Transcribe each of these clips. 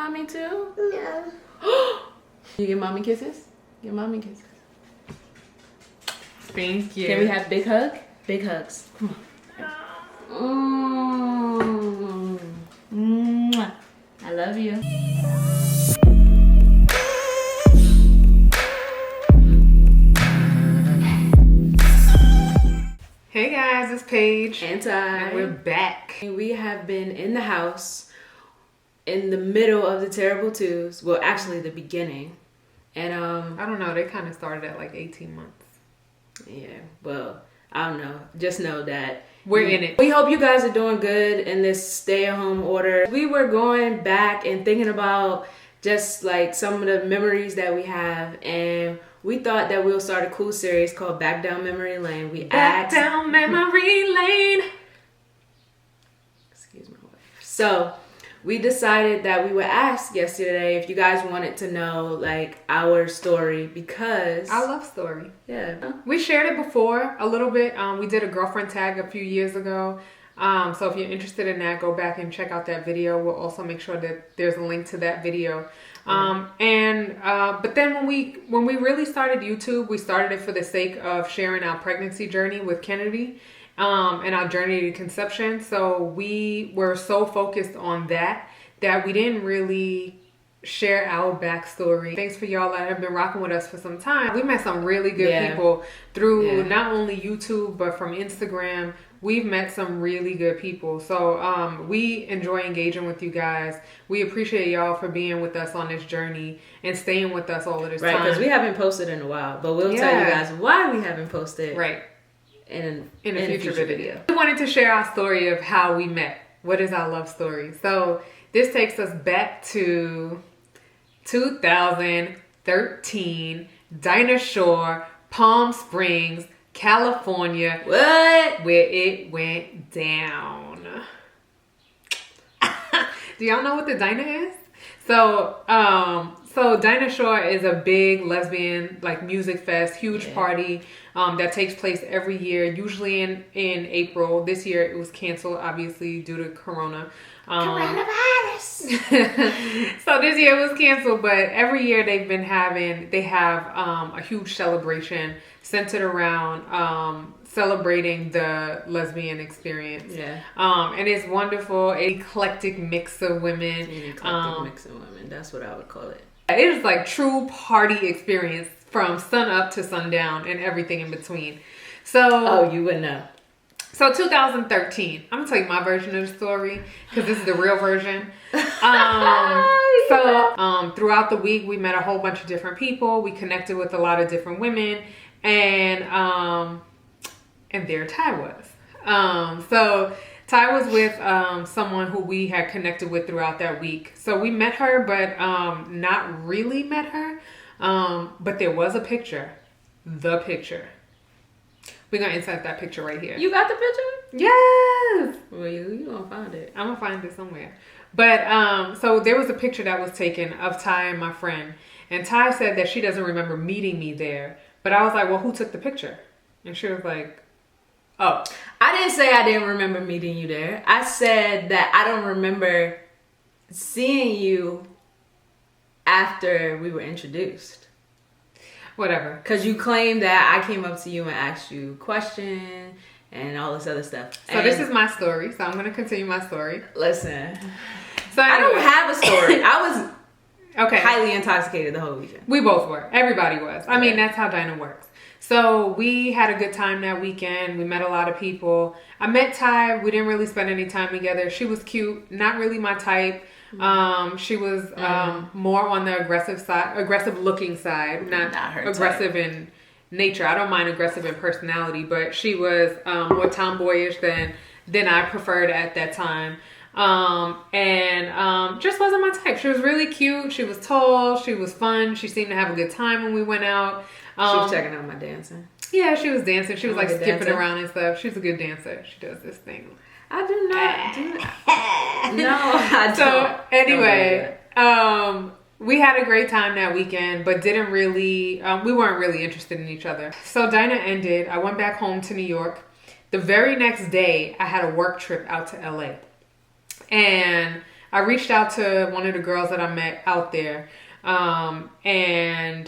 mommy too? Yeah. You give mommy kisses? Give mommy kisses. Thank you. Can we have big hug? Big hugs. Come on. Mwah. I love you. Hey guys, it's Paige. And Tai. And we're back. We have been in the house in the middle of the terrible twos. Well, actually the beginning. And I don't know, they kind of started at like 18 months. yeah, well, I don't know. Just know that We're in it. We hope you guys are doing good in this stay-at-home order. We were going back and thinking about just like some of the memories that we have, and we thought that we'll start a cool series called Back Down Memory Lane. Back down memory lane. Excuse my wife. So we decided that we would ask yesterday if you guys wanted to know like our story, because Our love story. yeah. We shared it before a little bit. We did a girlfriend tag a few years ago. So if you're interested in that, go back and check out that video. We'll also make sure that there's a link to that video. But then when we really started YouTube, we started it for the sake of sharing our pregnancy journey with Kennedy, and our journey to conception. So we were so focused on that we didn't really share our backstory. Thanks for y'all that have been rocking with us for some time. We met some really good people through not only YouTube, but from Instagram. We've met some really good people. So we enjoy engaging with you guys. We appreciate y'all for being with us on this journey and staying with us all of this time. Right, because we haven't posted in a while, but we'll tell you guys why we haven't posted. Right. In a future video. We wanted to share our story of how we met. What is our love story? So this takes us back to 2013, Dinah Shore, Palm Springs, California. What? Where it went down. Do y'all know what the Dinah is? So Dinah Shore is a big lesbian like music fest, huge party that takes place every year, usually in April. This year it was canceled, obviously due to Corona. Coronavirus. So this year it was canceled, but every year they have a huge celebration centered around celebrating the lesbian experience. Yeah. And it's wonderful. An eclectic mix of women. That's what I would call it. It is like true party experience from sun up to sundown and everything in between. So you would know. So 2013, I'm gonna tell you my version of the story because this is the real version. Throughout the week we met a whole bunch of different people. We connected with a lot of different women, and there Tai was. So Tai was with someone who we had connected with throughout that week. So we met her, but not really met her. But there was a picture. The picture. We're going to insert that picture right here. You got the picture? Yes! Well, you going to find it. I'm going to find it somewhere. But so there was a picture that was taken of Tai and my friend. And Tai said that she doesn't remember meeting me there. But I was like, well, who took the picture? And she was like, oh. I didn't say I didn't remember meeting you there. I said that I don't remember seeing you after we were introduced. Whatever. Because you claimed that I came up to you and asked you a question and all this other stuff. So this is my story. So I'm going to continue my story. Listen. So anyway. I don't have a story. I was okay. highly intoxicated the whole weekend. We both were. Everybody was. I mean, that's how Dinah works. So we had a good time that weekend. We met a lot of people. I met Tai. We didn't really spend any time together. She was cute. Not really my type. She was more on the aggressive looking side, not her aggressive type. In nature. I don't mind aggressive in personality, but she was more tomboyish than I preferred at that time. Just wasn't my type. She was really cute. She was tall. She was fun. She seemed to have a good time when we went out. She was checking out my dancing. Yeah, she was dancing. She was like skipping around and stuff. She's a good dancer. She does this thing. I do not do that. No, I don't. So anyway, we had a great time that weekend, but we weren't really interested in each other. So Dinah ended. I went back home to New York. The very next day, I had a work trip out to LA. And I reached out to one of the girls that I met out there, and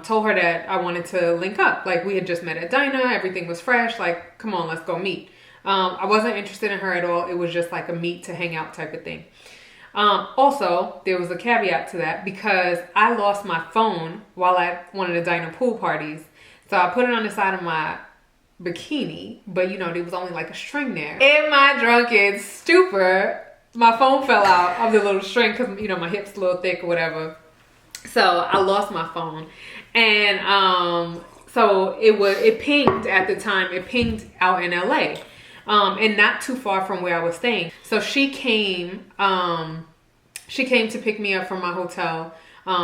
told her that I wanted to link up. Like, we had just met at Dinah, everything was fresh. Like, come on, let's go meet. I wasn't interested in her at all. It was just like a meet to hang out type of thing. Also, there was a caveat to that because I lost my phone while at one of the Dinah pool parties. So I put it on the side of my bikini, but you know, there was only like a string there. In my drunken stupor, my phone fell out of the little string because, you know, my hip's a little thick or whatever. So I lost my phone. And so it pinged at the time. It pinged out in LA. And not too far from where I was staying. So she came to pick me up from my hotel.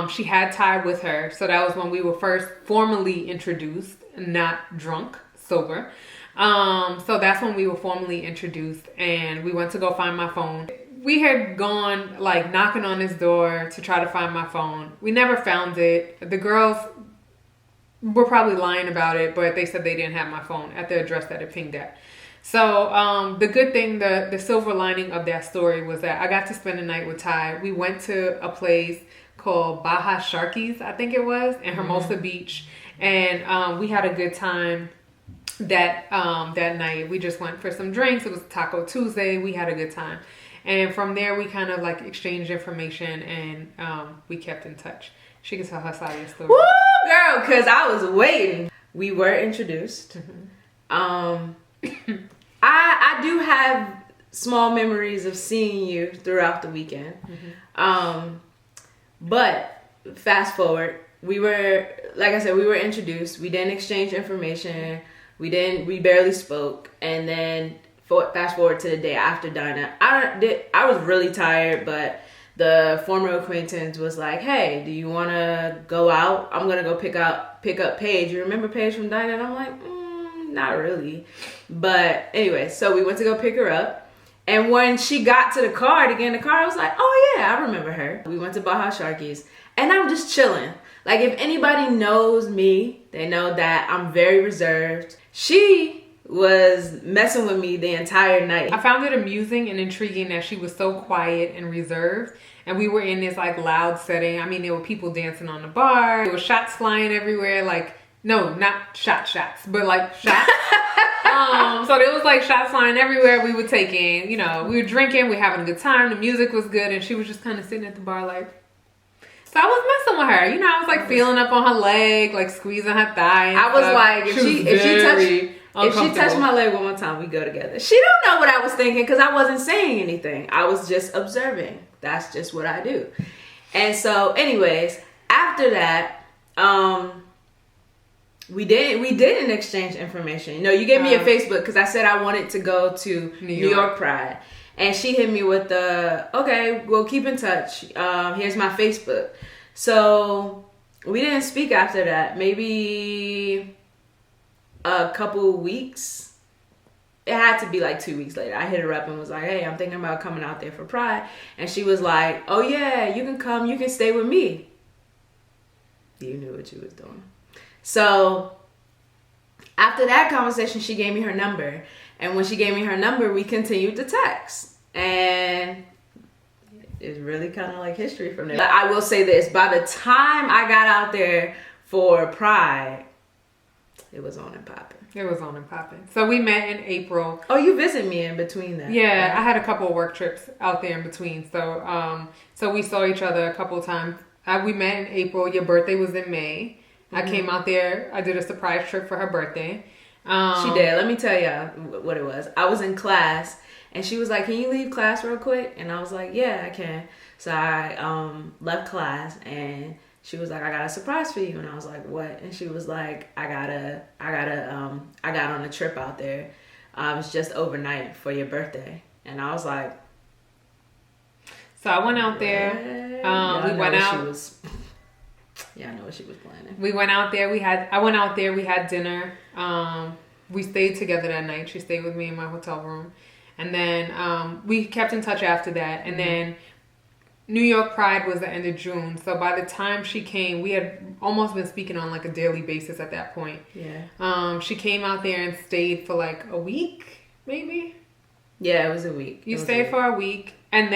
She had Tai with her. So that was when we were first formally introduced, not drunk, sober. So that's when we were formally introduced, and we went to go find my phone. We had gone like knocking on his door to try to find my phone. We never found it. The girls were probably lying about it, but they said they didn't have my phone at the address that it pinged at. So the good thing, the silver lining of that story was that I got to spend the night with Tai. We went to a place called Baja Sharkies, I think it was, in Hermosa Beach, and we had a good time that night. We just went for some drinks. It was Taco Tuesday. We had a good time, and from there we kind of like exchanged information, and we kept in touch. She can tell her side of the story. Woo, girl, because I was waiting. We were introduced. I do have small memories of seeing you throughout the weekend. But fast forward, we were, like I said, we were introduced. We didn't exchange information. We barely spoke. And then fast forward to the day after Dinah. I was really tired, but the former acquaintance was like, hey, do you want to go out? I'm going to go pick up Paige. You remember Paige from Dinah? And I'm like, not really. But anyway, so we went to go pick her up. And when she got to the car to get in the car, I was like, oh yeah, I remember her. We went to Baja Sharkies, and I'm just chilling. Like, if anybody knows me, they know that I'm very reserved. She was messing with me the entire night. I found it amusing and intriguing that she was so quiet and reserved. And we were in this like loud setting. I mean, there were people dancing on the bar. There were shots flying everywhere. Like, no, not shots, but like shots. So there was like shots flying everywhere. We were taking, you know, we were drinking, we were having a good time. The music was good, and she was just kind of sitting at the bar like. So I was messing with her, you know. I was like feeling up on her leg, like squeezing her thigh. I was like, if she touched my leg one more time, we go together. She don't know what I was thinking because I wasn't saying anything. I was just observing. That's just what I do. And so, anyways, after that, we didn't exchange information. You know, you gave me a Facebook because I said I wanted to go to New York Pride. And she hit me with okay, we'll keep in touch. Here's my Facebook. So we didn't speak after that. Maybe a couple weeks. It had to be like 2 weeks later. I hit her up and was like, hey, I'm thinking about coming out there for Pride. And she was like, oh yeah, you can come. You can stay with me. You knew what you was doing. So after that conversation, she gave me her number. And when she gave me her number, we continued to text. And it's really kind of like history from there. But I will say this. By the time I got out there for Pride, it was on and popping. It was on and popping. So we met in April. Oh, you visited me in between that. Yeah, right? I had a couple of work trips out there in between. So so we saw each other a couple of times. We met in April. Your birthday was in May. I came out there. I did a surprise trip for her birthday. She did. Let me tell y'all what it was. I was in class, and she was like, can you leave class real quick? And I was like, yeah, I can. So I left class, and she was like, I got a surprise for you. And I was like, what? And she was like, I got on a trip out there. It's just overnight for your birthday. And I was like, so I went out there. We went out. Yeah, I know what she was planning. We went out there. I went out there. We had dinner. We stayed together that night. She stayed with me in my hotel room. And then we kept in touch after that. And then New York Pride was the end of June. So by the time she came, we had almost been speaking on like a daily basis at that point. Yeah. She came out there and stayed for like a week, maybe? Yeah, it was a week. You stayed for a week. And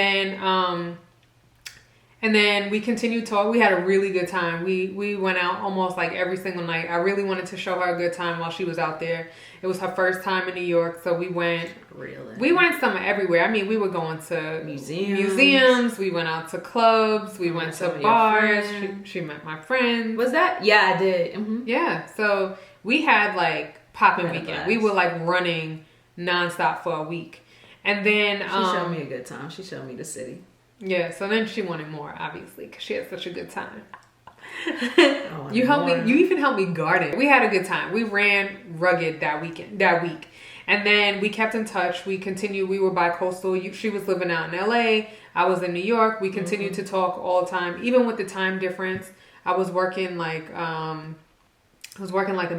then we continued talk. We had a really good time. We went out almost like every single night. I really wanted to show her a good time while she was out there. It was her first time in New York, so we went. Really? We went somewhere everywhere. I mean, we were going to museums. We went out to clubs. We went to bars. She met my friends. Was that? Yeah, I did. Mm-hmm. Yeah. So we had like popping weekend. We were like running nonstop for a week, and then she showed me a good time. She showed me the city. Yeah, so then she wanted more, obviously, because she had such a good time. You helped me. You even helped me garden. We had a good time. We ran rugged that week, and then we kept in touch. We continued. We were bicoastal. She was living out in LA. I was in New York. We continued to talk all the time, even with the time difference. I was working like a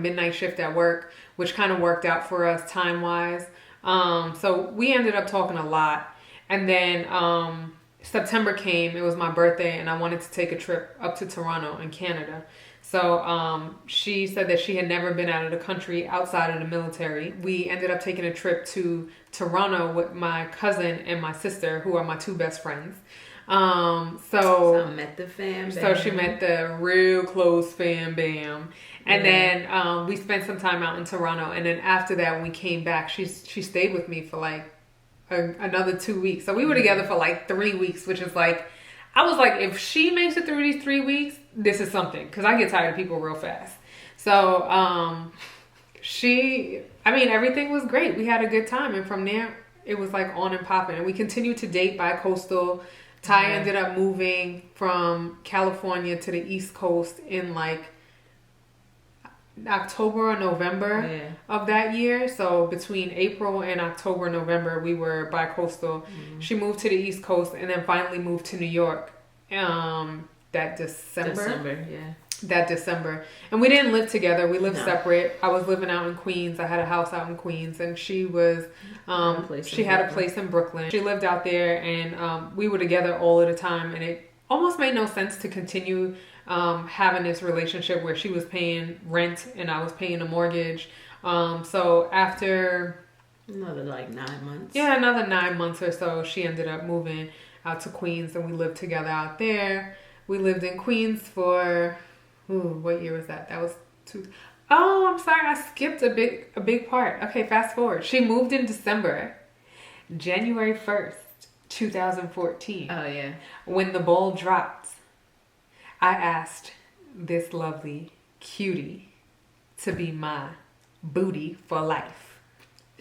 midnight shift at work, which kind of worked out for us time wise. So we ended up talking a lot, and then. September came, it was my birthday, and I wanted to take a trip up to Toronto in Canada. So she said that she had never been out of the country outside of the military. We ended up taking a trip to Toronto with my cousin and my sister, who are my two best friends. So I met the fam bam. So she met the real close fam bam. And then we spent some time out in Toronto. And then after that, when we came back, she stayed with me for like another 2 weeks. So we were together for like 3 weeks, which is like, I was like, if she makes it through these 3 weeks, this is something, because I get tired of people real fast. So everything was great. We had a good time, and from there it was like on and popping, and we continued to date bicoastal. Tai ended up moving from California to the East Coast in like October or November of that year. So between April and October, November, we were bicoastal. She moved to the East Coast and then finally moved to New York that December. That December. And we didn't live together. We lived separate. I was living out in Queens. I had a house out in Queens, and she was she had a place in Brooklyn. She lived out there, and we were together all of the time, and it almost made no sense to continue having this relationship where she was paying rent and I was paying a mortgage. So after another like 9 months. Yeah, another 9 months or so, she ended up moving out to Queens, and we lived together out there. We lived in Queens for what year was that? That was Oh, I'm sorry, I skipped a big part. Okay, fast forward. She moved in December, January 1st, 2014. Oh yeah. When the ball dropped, I asked this lovely cutie to be my booty for life.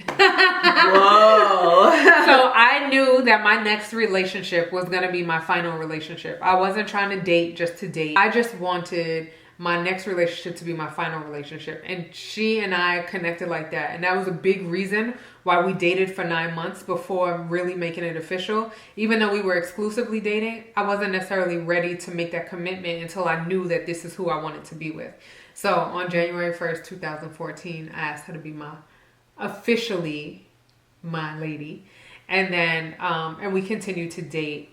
Whoa. So I knew that my next relationship was going to be my final relationship. I wasn't trying to date just to date. I just wanted my next relationship to be my final relationship. And she and I connected like that. And that was a big reason why we dated for 9 months before really making it official. Even though we were exclusively dating, I wasn't necessarily ready to make that commitment until I knew that this is who I wanted to be with. So on January 1st, 2014, I asked her to be officially my lady. And then, and we continued to date.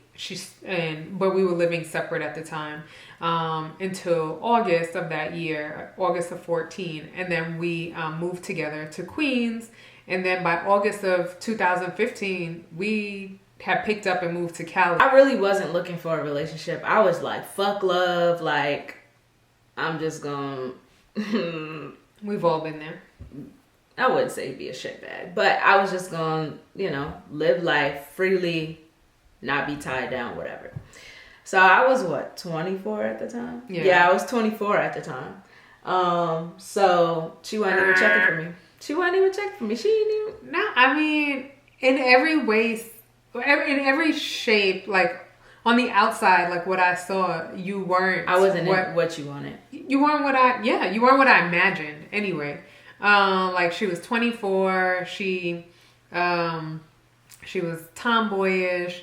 But we were living separate at the time, until August of that year, August of 14. And then we moved together to Queens. And then by August of 2015, we had picked up and moved to Cali. I really wasn't looking for a relationship. I was like, fuck love. Like, I'm just gonna... We've all been there. I wouldn't say be a shitbag, but I was just gonna, live life freely, not be tied down, whatever. So I was 24 at the time? Yeah, I was 24 at the time. So she wasn't even checking for me. She didn't even... No, I mean, in every way, in every shape, like on the outside, like what I saw, you weren't... I wasn't what you wanted. You weren't what I imagined anyway. Like she was 24. She was tomboyish.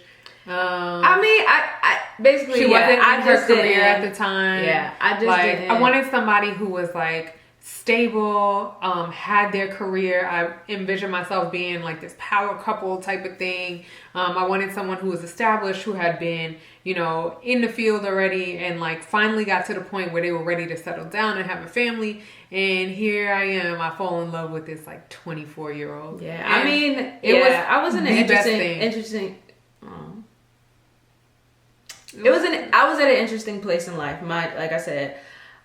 I basically, she wasn't in her career at the time. Yeah, I wanted somebody who was like stable, had their career. I envisioned myself being like this power couple type of thing. I wanted someone who was established, who had been, in the field already, and like finally got to the point where they were ready to settle down and have a family. And here I am. I fall in love with this like 24-year-old. Yeah, and I mean, I was in an interesting. I was at an interesting place in life. Like I said,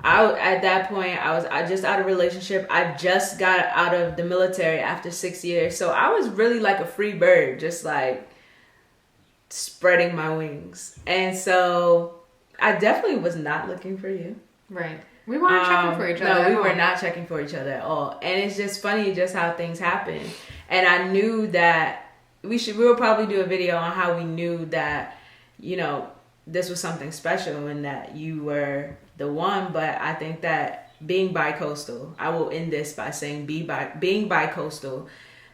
at that point I just out of relationship. I just got out of the military after 6 years, so I was really like a free bird, just like spreading my wings. And so I definitely was not looking for you. Right. We weren't checking for each other. No, we were not checking for each other at all. And it's just funny just how things happen. And I knew that we will probably do a video on how we knew that, you know, this was something special and that you were the one. But I think that being bicoastal, I will end this by saying being bicoastal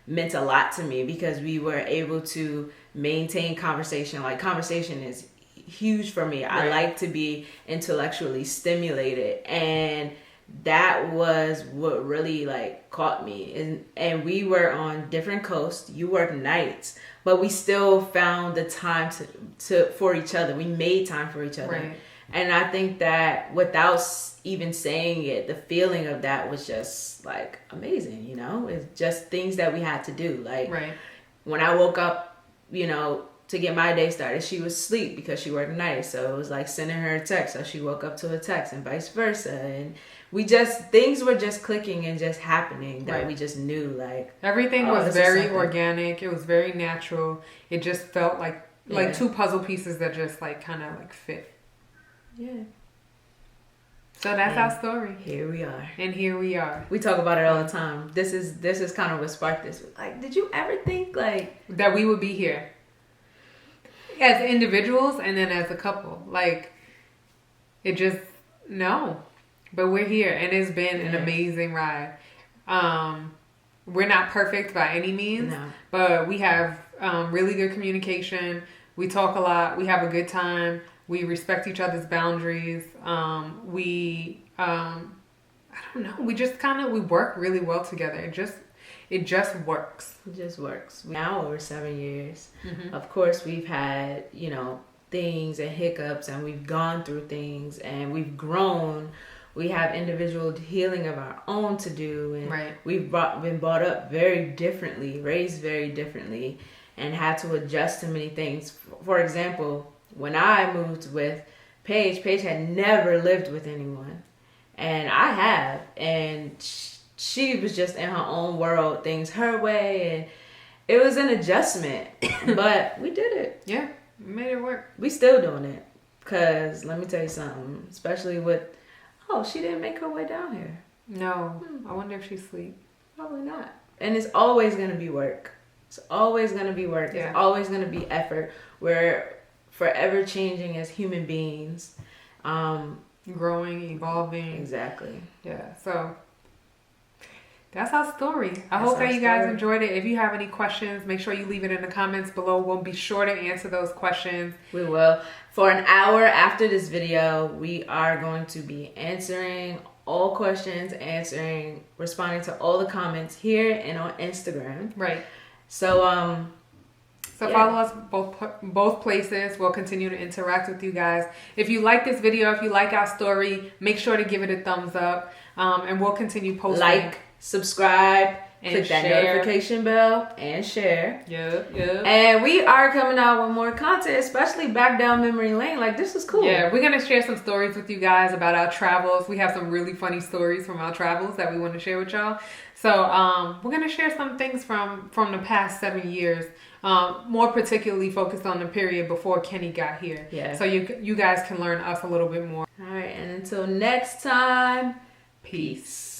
meant a lot to me, because we were able to maintain conversation. Like, conversation is huge for me. Right. I like to be intellectually stimulated, and that was what really like caught me. And we were on different coasts. You worked nights, but we still found the time to for each other. We made time for each other. Right. And I think that without even saying it, the feeling of that was just like amazing, you know? It's just things that we had to do. Like, right. When I woke up, you know, to get my day started, she was asleep because she worked nights. So it was like sending her a text, so she woke up to a text, and vice versa. And things were just clicking and just happening that, right. We just knew, like, everything was very organic. It was very natural. It just felt like two puzzle pieces that just like kind of like fit. Yeah. So that's our story. Here we are. And here we are. We talk about it all the time. This is kind of what sparked this. Like, did you ever think like that we would be here as individuals and then as a couple? Like, it just, no. But we're here, and it's been an amazing ride. We're not perfect by any means, no. But we have really good communication. We talk a lot. We have a good time. We respect each other's boundaries. I don't know. We work really well together. It just works. It just works. Now over 7 years, mm-hmm. Of course, we've had, you know, things and hiccups, and we've gone through things, and we've grown. We have individual healing of our own to do, and right. We've been brought up very differently, raised very differently, and had to adjust to many things. For example, when I moved with Paige had never lived with anyone, and I have, and she was just in her own world, things her way, and it was an adjustment, but we did it. Yeah, we made it work. We still doing it, because let me tell you something, especially with, she didn't make her way down here. No, I wonder if she's asleep. Probably not. And it's always going to be work. It's always going to be work. Yeah. It's always going to be effort. We're forever changing as human beings. Growing, evolving. Exactly. Yeah, so that's our story. I hope that you guys enjoyed it. If you have any questions, make sure you leave it in the comments below. We'll be sure to answer those questions. We will. For an hour after this video, we are going to be answering all questions, responding to all the comments here and on Instagram. Right. So, follow us both places. We'll continue to interact with you guys. If you like this video, if you like our story, make sure to give it a thumbs up. And we'll continue posting. Like, subscribe, and click that notification bell, and share. Yep. And we are coming out with more content, especially back down memory lane. Like, this is cool. Yeah, we're going to share some stories with you guys about our travels. We have some really funny stories from our travels that we want to share with y'all. So we're going to share some things from the past 7 years, more particularly focused on the period before Kenny got here. Yeah. So you guys can learn us a little bit more. All right, and until next time, peace.